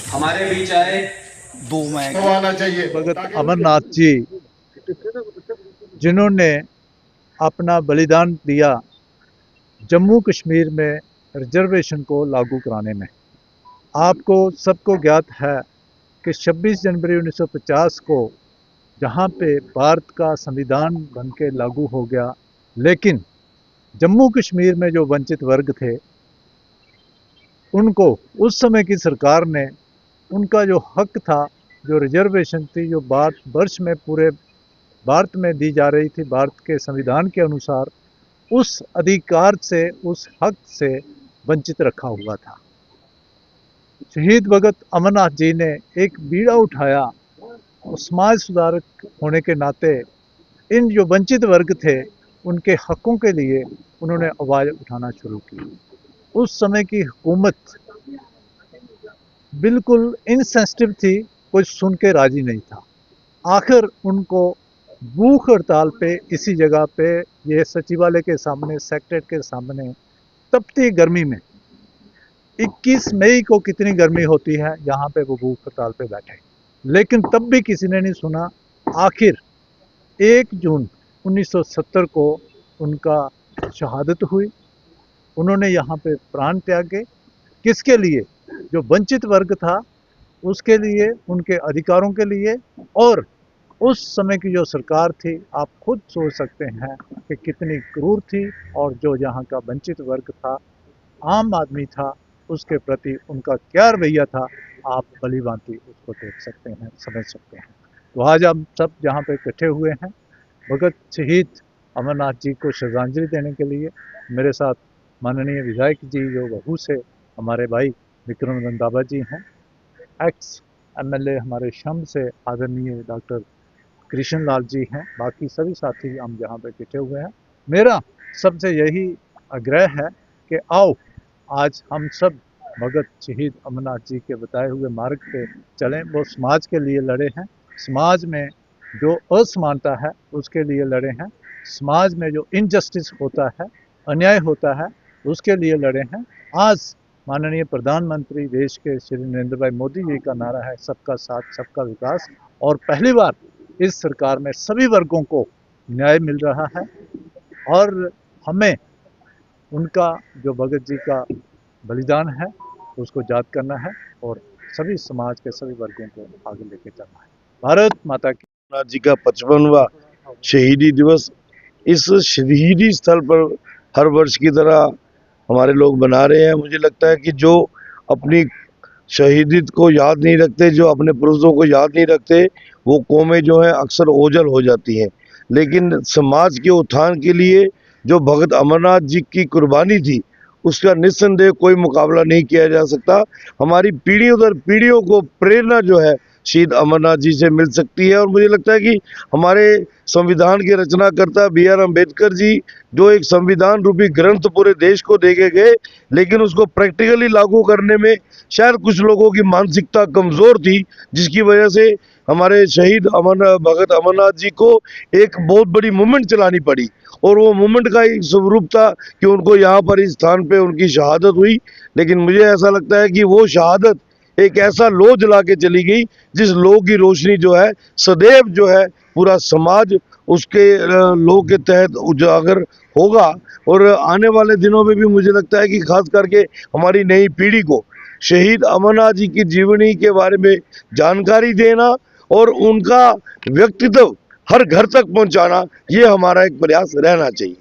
हमारे बीच आए दो मैं तो आना चाहिए। भगत अमरनाथ जी जिन्होंने अपना बलिदान दिया जम्मू कश्मीर में रिजर्वेशन को लागू कराने में। आपको सबको ज्ञात है कि 26 जनवरी 1950 को जहां पे भारत का संविधान बन के लागू हो गया, लेकिन जम्मू कश्मीर में जो वंचित वर्ग थे उनको उस समय की सरकार ने उनका जो हक था, जो रिजर्वेशन थी, जो भारत वर्ष में पूरे भारत में दी जा रही थी भारत के संविधान के अनुसार, उस अधिकार से, उस हक से वंचित रखा हुआ था। शहीद भगत अमरनाथ जी ने एक बीड़ा उठाया और समाज सुधारक होने के नाते इन जो वंचित वर्ग थे उनके हकों के लिए उन्होंने आवाज़ उठाना शुरू की। उस समय की हुकूमत बिल्कुल इनसेंसिटिव थी, कोई सुन के राजी नहीं था। आखिर उनको भूख हड़ताल पे इसी जगह पे, ये सचिवालय के सामने, सेक्रेटरीट के सामने, तपती गर्मी में 21 मई को कितनी गर्मी होती है, यहाँ पे वो भूख हड़ताल पे बैठे, लेकिन तब भी किसी ने नहीं सुना। आखिर 1 जून 1970 को उनका शहादत हुई। उन्होंने यहाँ पे प्राण त्यागे। किसके लिए? जो वंचित वर्ग था उसके लिए, उनके अधिकारों के लिए। और उस समय की जो सरकार थी, आप खुद सोच सकते हैं कि कितनी क्रूर थी, और जो यहाँ का वंचित वर्ग था, आम आदमी था, उसके प्रति उनका क्या रवैया था, आप भली भांति उसको देख सकते हैं, समझ सकते हैं। तो आज हम सब यहाँ पे इकट्ठे हुए हैं भगत शहीद अमरनाथ जी को श्रद्धांजलि देने के लिए। मेरे साथ माननीय विधायक जी जो बहू से हमारे भाई विक्रम रंधावा जी हैं, एक्स एमएलए हमारे शम से आदरणीय डॉक्टर कृष्ण लाल जी हैं, बाकी सभी साथी हम यहाँ पे इकट्ठे हुए हैं। मेरा सबसे यही आग्रह है कि आओ आज हम सब भगत शहीद अमरनाथ जी के बताए हुए मार्ग पे चलें। वो समाज के लिए लड़े हैं, समाज में जो असमानता है उसके लिए लड़े हैं, समाज में जो इनजस्टिस होता है, अन्याय होता है, उसके लिए लड़े हैं। आज माननीय प्रधानमंत्री देश के श्री नरेंद्र भाई मोदी जी का नारा है सबका साथ सबका विकास, और पहली बार इस सरकार में सभी वर्गों को न्याय मिल रहा है। और हमें उनका जो भगत जी का बलिदान है उसको याद करना है और सभी समाज के सभी वर्गों को आगे लेके चलना है। भारत माता की। अमरनाथ जी का 55वां शहीदी दिवस इस शहीदी स्थल पर हर वर्ष की तरह हमारे लोग मना रहे हैं। मुझे लगता है कि जो अपनी शहीदियत को याद नहीं रखते, जो अपने पुरुषों को याद नहीं रखते, वो कौमें जो है अक्सर ओझल हो जाती हैं। लेकिन समाज के उत्थान के लिए जो भगत अमरनाथ जी की कुर्बानी थी, उसका निस्संदेह कोई मुकाबला नहीं किया जा सकता। हमारी पीढ़ियों दर पीढ़ियों को प्रेरणा जो है शहीद अमरनाथ जी से मिल सकती है। और मुझे लगता है कि हमारे संविधान के रचनाकर्ता B.R. अम्बेडकर जी जो एक संविधान रूपी ग्रंथ पूरे देश को दे के गए, लेकिन उसको प्रैक्टिकली लागू करने में शायद कुछ लोगों की मानसिकता कमज़ोर थी, जिसकी वजह से हमारे शहीद भगत अमरनाथ जी को एक बहुत बड़ी मूवमेंट चलानी पड़ी। और वो मूवमेंट का एक स्वरूप था कि उनको यहाँ पर इस स्थान पे उनकी शहादत हुई। लेकिन मुझे ऐसा लगता है कि वो शहादत एक ऐसा लो जला के चली गई, जिस लो की रोशनी जो है सदैव जो है पूरा समाज उसके लो के तहत उजागर होगा। और आने वाले दिनों में भी मुझे लगता है कि खास करके हमारी नई पीढ़ी को शहीद अमरनाथ जी की जीवनी के बारे में जानकारी देना और उनका व्यक्तित्व हर घर तक पहुंचाना, ये हमारा एक प्रयास रहना चाहिए।